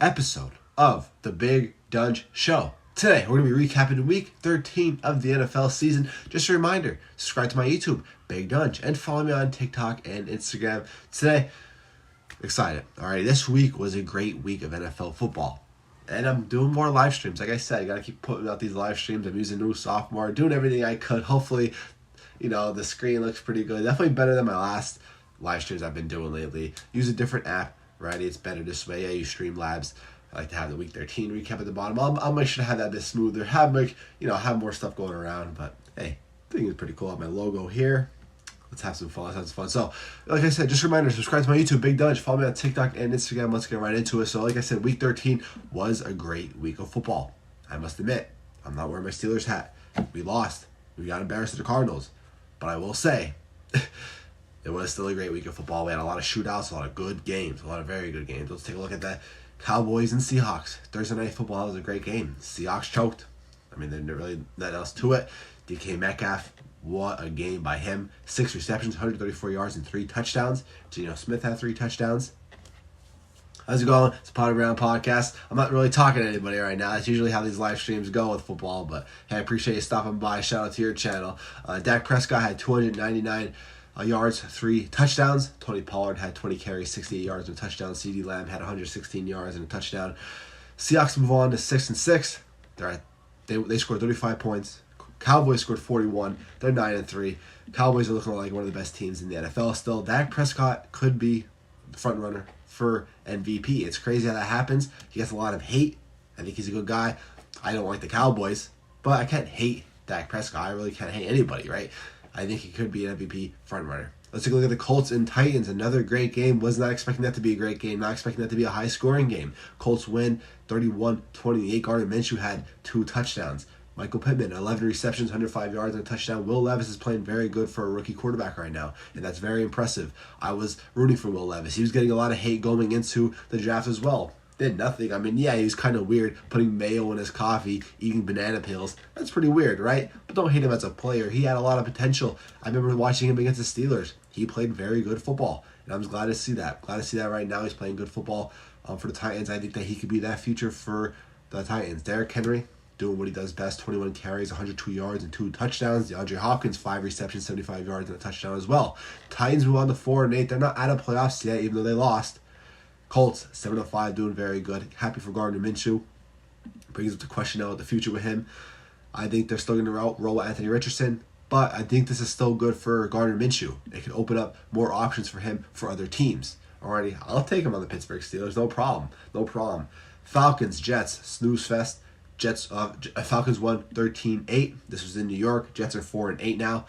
episode of the Big Donch Show. Today, we're going to be recapping week 13 of the NFL season. Just a reminder, subscribe to my YouTube, Big Donch, and follow me on TikTok and Instagram. Today, excited. All right, this week was a great week of NFL football. And I'm doing more live streams. Like I said, I got to keep putting out these live streams. I'm using new software, doing everything I could. Hopefully, the screen looks pretty good. Definitely better than my last live streams I've been doing lately. Use a different app, right? It's better this way. I use Streamlabs. I like to have the week 13 recap at the bottom. I'll make sure to have that a bit smoother. Have more stuff going around. But hey, I think it's pretty cool. I have my logo here. Let's have some fun. So, like I said, just a reminder, subscribe to my YouTube, Big Donch. Follow me on TikTok and Instagram. Let's get right into it. So, like I said, week 13 was a great week of football. I must admit, I'm not wearing my Steelers hat. We lost. We got embarrassed at the Cardinals. But I will say, it was still a great week of football. We had a lot of shootouts, a lot of good games, a lot of very good games. Let's take a look at that. Cowboys and Seahawks. Thursday Night Football was a great game. Seahawks choked. There's really nothing else to it. DK Metcalf, what a game by him. 6 receptions, 134 yards, and 3 touchdowns. Geno Smith had 3 touchdowns. How's it going? It's a Potty Brown podcast. I'm not really talking to anybody right now. That's usually how these live streams go with football. But hey, I appreciate you stopping by. Shout out to your channel. Dak Prescott had 299 yards, 3 touchdowns. Tony Pollard had 20 carries, 68 yards and a touchdown. CeeDee Lamb had 116 yards and a touchdown. Seahawks move on to 6-6. They scored 35 points. Cowboys scored 41. They're 9-3. Cowboys are looking like one of the best teams in the NFL still. Dak Prescott could be the front runner for MVP. It's crazy how that happens. He gets a lot of hate. I think he's a good guy. I don't like the Cowboys, but I can't hate Dak Prescott. I really can't hate anybody, right? I think he could be an MVP front runner. Let's take a look at the Colts and Titans. Another great game. Was not expecting that to be a great game. Not expecting that to be a high-scoring game. Colts win 31-28. Gardner Minshew had 2 touchdowns. Michael Pittman, 11 receptions, 105 yards, and a touchdown. Will Levis is playing very good for a rookie quarterback right now, and that's very impressive. I was rooting for Will Levis. He was getting a lot of hate going into the draft as well. Did nothing. He was kind of weird putting mayo in his coffee, eating banana peels. That's pretty weird, right? But don't hate him as a player. He had a lot of potential. I remember watching him against the Steelers. He played very good football, and I was glad to see that. Glad to see that right now. He's playing good football for the Titans. I think that he could be that future for the Titans. Derrick Henry, doing what he does best, 21 carries, 102 yards, and 2 touchdowns. DeAndre Hopkins, 5 receptions, 75 yards, and a touchdown as well. Titans move on to 4-8. They're not out of playoffs yet, even though they lost. Colts, 7-5, doing very good. Happy for Gardner Minshew. Brings up the question now with the future with him. I think they're still going to roll with Anthony Richardson, but I think this is still good for Gardner Minshew. It can open up more options for him for other teams. Alrighty, I'll take him on the Pittsburgh Steelers. No problem. Falcons, Jets, snooze fest. Falcons won 13-8. This was in New York. Jets are 4-8 now.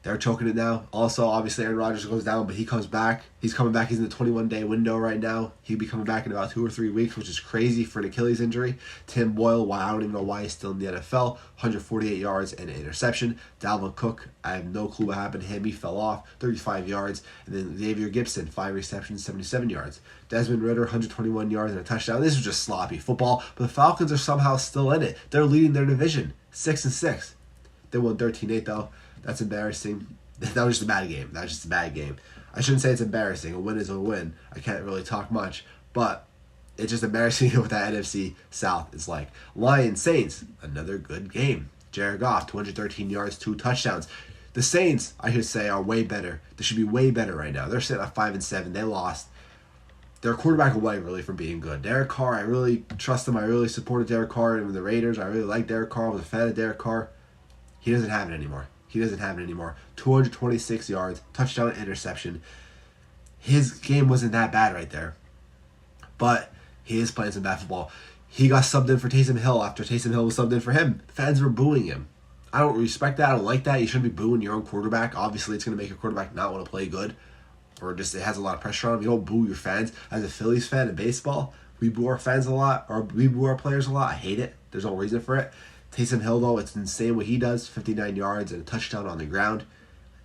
They're choking it now. Also, obviously, Aaron Rodgers goes down, but he comes back. He's coming back. He's in the 21-day window right now. He'll be coming back in about 2 or 3 weeks, which is crazy for an Achilles injury. Tim Boyle, I don't even know why he's still in the NFL. 148 yards and an interception. Dalvin Cook, I have no clue what happened to him. He fell off, 35 yards. And then Xavier Gibson, 5 receptions, 77 yards. Desmond Ridder, 121 yards and a touchdown. This was just sloppy football, but the Falcons are somehow still in it. They're leading their division, 6-6. They won 13-8, though. That's embarrassing. That was just a bad game. I shouldn't say it's embarrassing. A win is a win. I can't really talk much. But it's just embarrassing what that NFC South is like. Lions, Saints, another good game. Jared Goff, 213 yards, 2 touchdowns. The Saints, I should say, are way better. They should be way better right now. They're sitting at 5-7. They lost. They're a quarterback away, really, from being good. Derek Carr, I really trust him. I really supported Derek Carr and the Raiders. I really like Derek Carr. I was a fan of Derek Carr. He doesn't have it anymore. 226 yards, touchdown, interception. His game wasn't that bad right there. But he is playing some bad football. He got subbed in for Taysom Hill after Taysom Hill was subbed in for him. Fans were booing him. I don't respect that. I don't like that. You shouldn't be booing your own quarterback. Obviously, it's going to make your quarterback not want to play good. Or just it has a lot of pressure on him. You don't boo your fans. As a Phillies fan in baseball, we boo our fans a lot. Or we boo our players a lot. I hate it. There's no reason for it. Taysom Hill, though, it's insane what he does. 59 yards and a touchdown on the ground.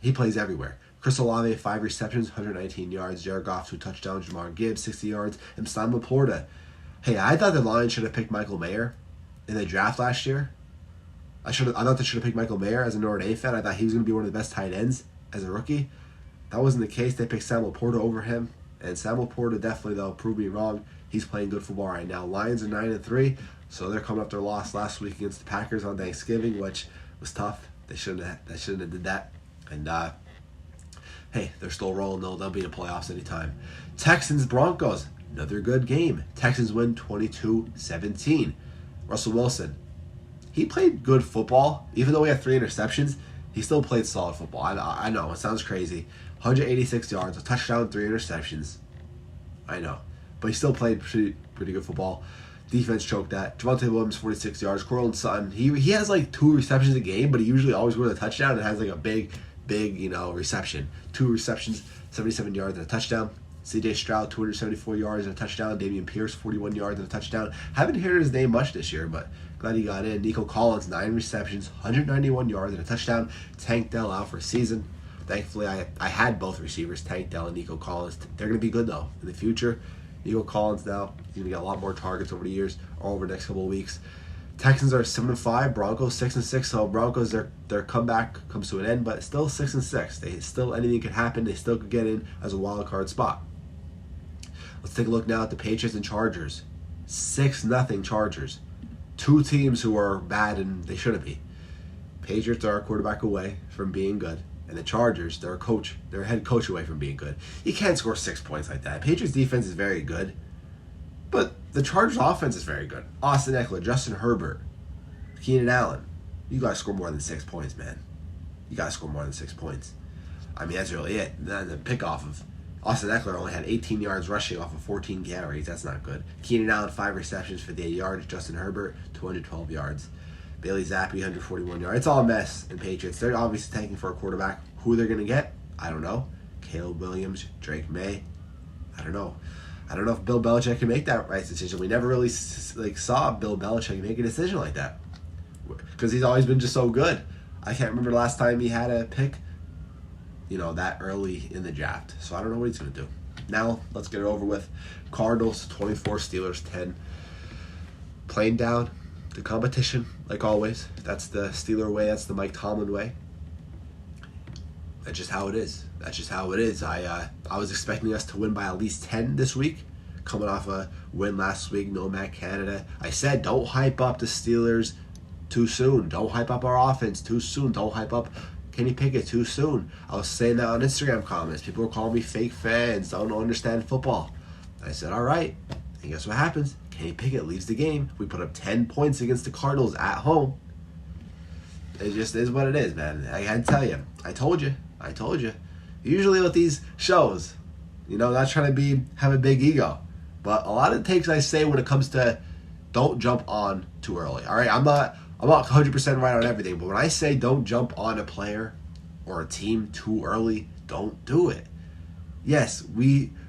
He plays everywhere. Chris Olave, 5 receptions, 119 yards. Jared Goff, 2 touchdowns. Jamar Gibbs, 60 yards. And Sam Laporta. Hey, I thought the Lions should have picked Michael Mayer in the draft last year. I thought they should have picked Michael Mayer as a Notre Dame fan. I thought he was going to be one of the best tight ends as a rookie. That wasn't the case. They picked Sam Laporta over him. And Sam Laporta definitely, though, proved me wrong. He's playing good football right now. Lions are 9-3, so they're coming up their loss last week against the Packers on Thanksgiving, which was tough. They shouldn't have did that. And hey, they're still rolling though. They'll be in the playoffs anytime. Texans Broncos, another good game. Texans win 22-17. Russell Wilson, he played good football. Even though he had 3 interceptions, he still played solid football. I know, it sounds crazy. 186 yards, a touchdown, 3 interceptions. I know. But he still played pretty good football. Defense choked that. Javonte Williams, 46 yards. Cortland Sutton, he has like 2 receptions a game, but he usually always scores a touchdown and has like a big, reception. 2 receptions, 77 yards and a touchdown. C.J. Stroud, 274 yards and a touchdown. Dameon Pierce, 41 yards and a touchdown. Haven't heard his name much this year, but glad he got in. Nico Collins, 9 receptions, 191 yards and a touchdown. Tank Dell out for a season. Thankfully, I had both receivers, Tank Dell and Nico Collins. They're going to be good, though, in the future. Nico Collins now, he's going to get a lot more targets over the years or over the next couple of weeks. Texans are 7-5, Broncos 6-6. So Broncos, their comeback comes to an end, but still 6-6. They still, anything could happen. They still could get in as a wild card spot. Let's take a look now at the Patriots and Chargers. 6-0 Chargers. 2 teams who are bad and they shouldn't be. Patriots are a quarterback away from being good. And the Chargers, their head coach away from being good. You can't score 6 points like that. Patriots defense is very good. But the Chargers offense is very good. Austin Eckler, Justin Herbert, Keenan Allen. You got to score more than 6 points, man. You got to score more than 6 points. I mean, that's really it. Then the pick off of Austin Eckler only had 18 yards rushing off of 14 carries. That's not good. Keenan Allen, 5 receptions, 58 yards. Justin Herbert, 212 yards. Bailey Zappi, 141 yards. It's all a mess in Patriots. They're obviously tanking for a quarterback. Who they're going to get, I don't know. Caleb Williams, Drake May, I don't know. I don't know if Bill Belichick can make that right decision. We never really saw Bill Belichick make a decision like that because he's always been just so good. I can't remember the last time he had a pick, that early in the draft. So I don't know what he's going to do. Now, let's get it over with. Cardinals, 24, Steelers, 10. Playing down the competition, like always. That's the Steeler way. That's the Mike Tomlin way. That's just how it is. I was expecting us to win by at least 10 this week, coming off a win last week, Nomad Canada. I said, don't hype up the Steelers too soon. Don't hype up our offense too soon. Don't hype up Kenny Pickett too soon. I was saying that on Instagram comments. People were calling me fake fans, don't understand football. I said, all right. And guess what happens? Kenny Pickett leaves the game. We put up 10 points against the Cardinals at home. It just is what it is, man. I had to tell you. I told you. Usually with these shows, not trying to have a big ego. But a lot of the takes I say when it comes to don't jump on too early. All right, I'm not 100% right on everything, but when I say don't jump on a player or a team too early, don't do it. Yes,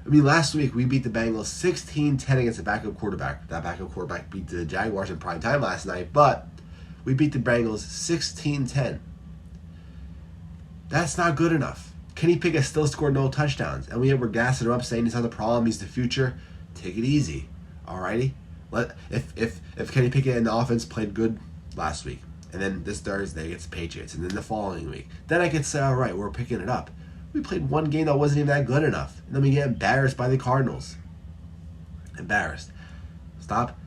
last week we beat the Bengals 16-10 against a backup quarterback. That backup quarterback beat the Jaguars in prime time last night, but we beat the Bengals 16-10. That's not good enough. Kenny Pickett still scored no touchdowns, and we were gassing him up saying he's not the problem, he's the future. Take it easy, alrighty? If Kenny Pickett and the offense played good last week, and then this Thursday against the Patriots, and then the following week, then I could say, all right, we're picking it up. We played one game that wasn't even that good enough, and then we get embarrassed by the Cardinals. Embarrassed. Stop,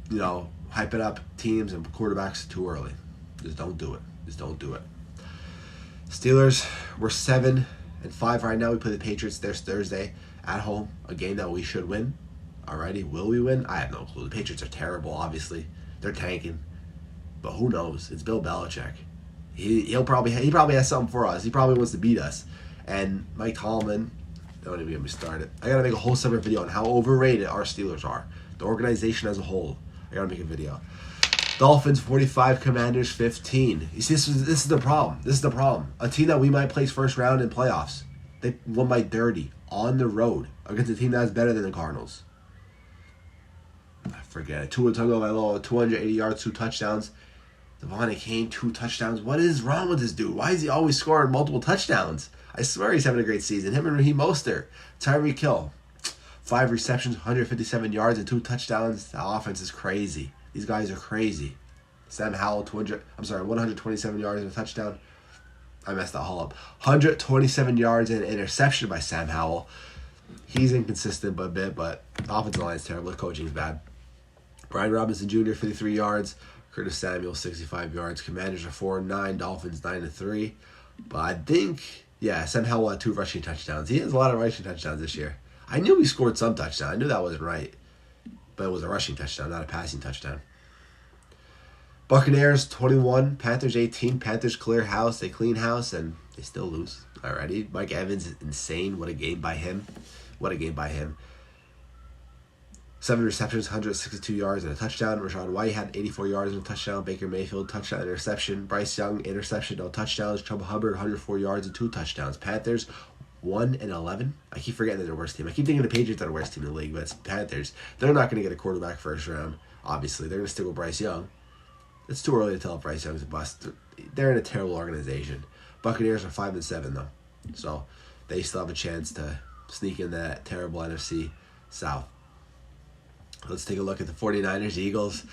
hyping up teams and quarterbacks too early. Just don't do it. Steelers, we're 7-5 right now. We play the Patriots this Thursday at home, a game that we should win. Alrighty, will we win? I have no clue. The Patriots are terrible, obviously. They're tanking. But who knows? It's Bill Belichick. He probably has something for us. He probably wants to beat us. And Mike Tomlin, don't even get me started. I gotta make a whole separate video on how overrated our Steelers are. The organization as a whole. I gotta make a video. Dolphins 45, Commanders 15. You see, this is the problem. A team that we might place first round in playoffs. They won by 30 on the road against a team that's better than the Cardinals. Forget it. Tua Tagovailoa, 280 yards, 2 touchdowns. Devontae Kane, 2 touchdowns. What is wrong with this dude? Why is he always scoring multiple touchdowns? I swear he's having a great season. Him and Raheem Mostert. Tyreek Hill, 5 receptions, 157 yards, and 2 touchdowns. The offense is crazy. These guys are crazy. Sam Howell, 127 yards and a touchdown. I messed that all up. 127 yards and an interception by Sam Howell. He's inconsistent a bit, but the offensive line is terrible. The coaching is bad. Brian Robinson Jr., 53 yards. Curtis Samuel, 65 yards. Commanders are 4-9. Dolphins 9-3. But I think, Sam Howell had 2 rushing touchdowns. He has a lot of rushing touchdowns this year. I knew he scored some touchdown. I knew that wasn't right. But it was a rushing touchdown, not a passing touchdown. Buccaneers 21, Panthers 18. Panthers clear house. They clean house, and they still lose already. Mike Evans is insane. What a game by him. 7 receptions, 162 yards, and a touchdown. Rachaad White had 84 yards and a touchdown. Baker Mayfield, touchdown, interception. Bryce Young, interception, no touchdowns. Chuba Hubbard, 104 yards and 2 touchdowns. Panthers 1-11. I keep forgetting they're the worst team. I keep thinking the Patriots are the worst team in the league, but it's Panthers. They're not going to get a quarterback first round, obviously. They're going to stick with Bryce Young. It's too early to tell if Bryce Young's a bust. They're in a terrible organization. Buccaneers are 5-7, though. So they still have a chance to sneak in that terrible NFC South. Let's take a look at the 49ers, Eagles.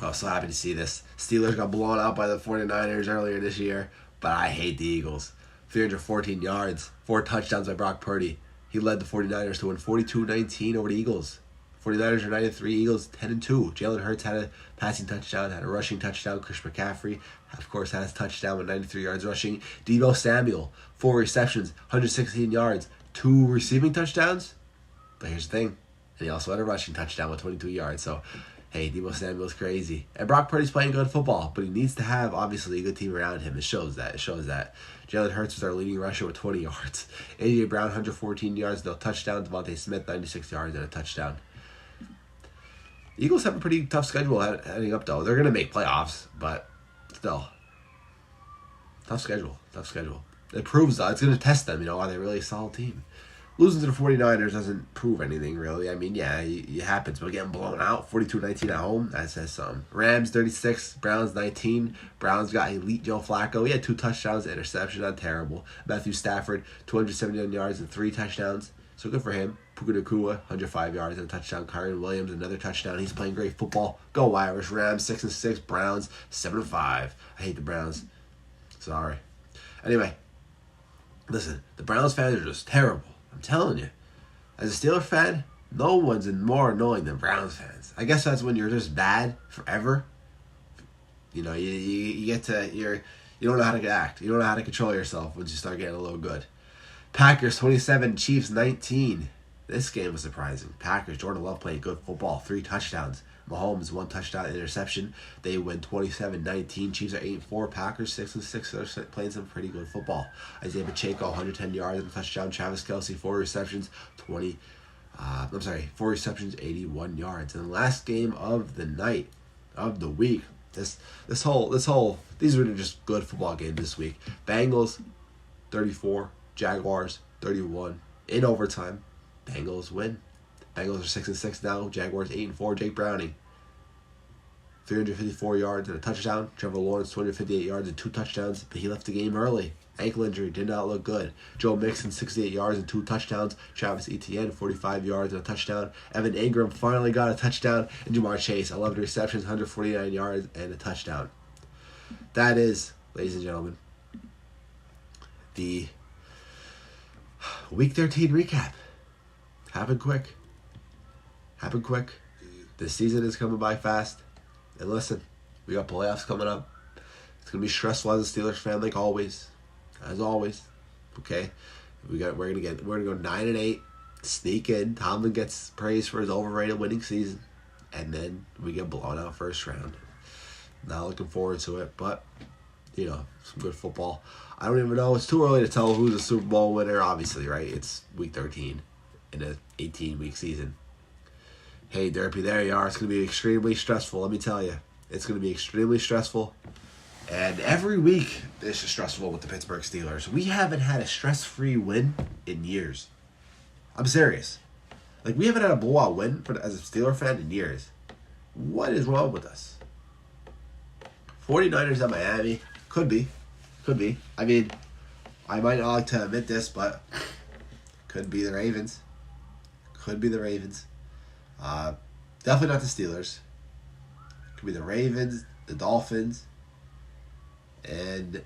I'm so happy to see this. Steelers got blown out by the 49ers earlier this year, but I hate the Eagles. 314 yards, 4 touchdowns by Brock Purdy. He led the 49ers to win 42-19 over the Eagles. 49ers are 9-3, Eagles 10-2. Jalen Hurts had a passing touchdown, had a rushing touchdown. Chris McCaffrey, of course, had his touchdown with 93 yards rushing. Deebo Samuel, 4 receptions, 116 yards, 2 receiving touchdowns. But here's the thing. And he also had a rushing touchdown with 22 yards. So, hey, Deebo Samuel's crazy. And Brock Purdy's playing good football, but he needs to have, obviously, a good team around him. It shows that. Jalen Hurts was our leading rusher with 20 yards. A.J. Brown, 114 yards, no touchdown. Devontae Smith, 96 yards and a touchdown. The Eagles have a pretty tough schedule heading up, though. They're going to make playoffs, but still. Tough schedule. It proves, though. It's going to test them, are they really a solid team? Losing to the 49ers doesn't prove anything, really. I mean, it happens, but getting blown out, 42-19 at home, that says something. Rams, 36, Browns, 19. Browns got elite Joe Flacco. He had 2 touchdowns, interception, not terrible. Matthew Stafford, 279 yards and 3 touchdowns. So good for him. Puka Nacua, 105 yards and a touchdown. Kyron Williams, another touchdown. He's playing great football. Go Irish. Rams, 6-6. Browns, 7-5. I hate the Browns. Sorry. Anyway, listen, the Browns fans are just terrible. I'm telling you. As a Steelers fan, no one's more annoying than Browns fans. I guess that's when you're just bad forever. You get to, you don't know how to act. You don't know how to control yourself once you start getting a little good. Packers 27, Chiefs 19. This game was surprising. Packers, Jordan Love playing good football, 3 touchdowns. Mahomes, 1 touchdown, interception. They win 27-19. Chiefs are 8-4. Packers 6-6. They're playing some pretty good football. Isaiah Pacheco, 110 yards and a touchdown. Travis Kelce, 4 receptions, 4 receptions, 81 yards. And the last game of the night, of the week, these were just good football games this week. Bengals, 34. Jaguars, 31. In overtime, Bengals win. Bengals are 6-6 now. Jaguars 8-4. Jake Browning, 354 yards and a touchdown. Trevor Lawrence, 258 yards and 2 touchdowns, but he left the game early. Ankle injury, did not look good. Joe Mixon, 68 yards and 2 touchdowns. Travis Etienne, 45 yards and a touchdown. Evan Ingram finally got a touchdown. And Jamar Chase, 11 receptions, 149 yards and a touchdown. That is, ladies and gentlemen, the Week 13 recap. Happened quick. The season is coming by fast. And listen, we got playoffs coming up. It's gonna be stressful as a Steelers fan, like always. As always. Okay? We're gonna go 9-8, sneak in. Tomlin gets praised for his overrated winning season. And then we get blown out first round. Not looking forward to it, but some good football. I don't even know. It's too early to tell who's a Super Bowl winner, obviously, right? It's Week 13 in an 18-week season. Hey, Derpy, there you are. It's going to be extremely stressful, let me tell you. It's going to be extremely stressful. And every week, it's just stressful with the Pittsburgh Steelers. We haven't had a stress-free win in years. I'm serious. We haven't had a blowout win as a Steeler fan in years. What is wrong with us? 49ers at Miami. Could be. I mean, I might not like to admit this, but could be the Ravens. Definitely not the Steelers. Could be the Ravens, the Dolphins, and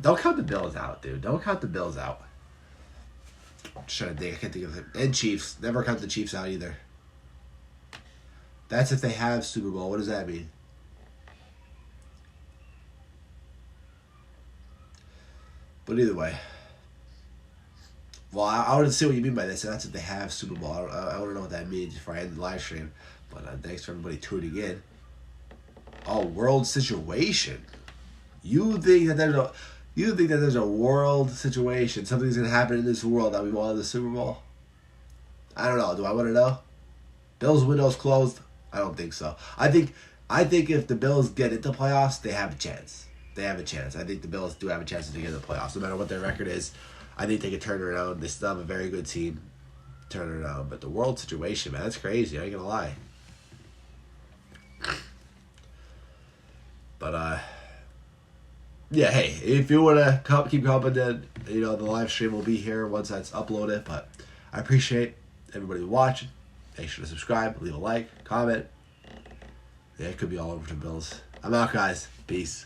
don't count the Bills out, dude. Don't count the Bills out. Just trying to think. I can't think of it. And Chiefs. Never count the Chiefs out either. That's if they have Super Bowl. What does that mean? But either way. Well, I want to see what you mean by this. And that's if they have Super Bowl. I want to know what that means before I end the live stream. But thanks for everybody tuning in. Oh, world situation. You think that there's a world situation? Something's gonna happen in this world that we want the Super Bowl? I don't know. Do I want to know? Bills windows closed? I don't think so. I think if the Bills get into playoffs, they have a chance. They have a chance. I think the Bills do have a chance to get into the playoffs, no matter what their record is. I think they can turn it around. They still have a very good team. Turn it around. But the world situation, man, that's crazy. I ain't gonna lie. But yeah, hey, if you want to keep coming, then the live stream will be here once that's uploaded. But I appreciate everybody watching. Make sure to subscribe, leave a like, comment. Yeah, it could be all over to Bills. I'm out, guys. Peace.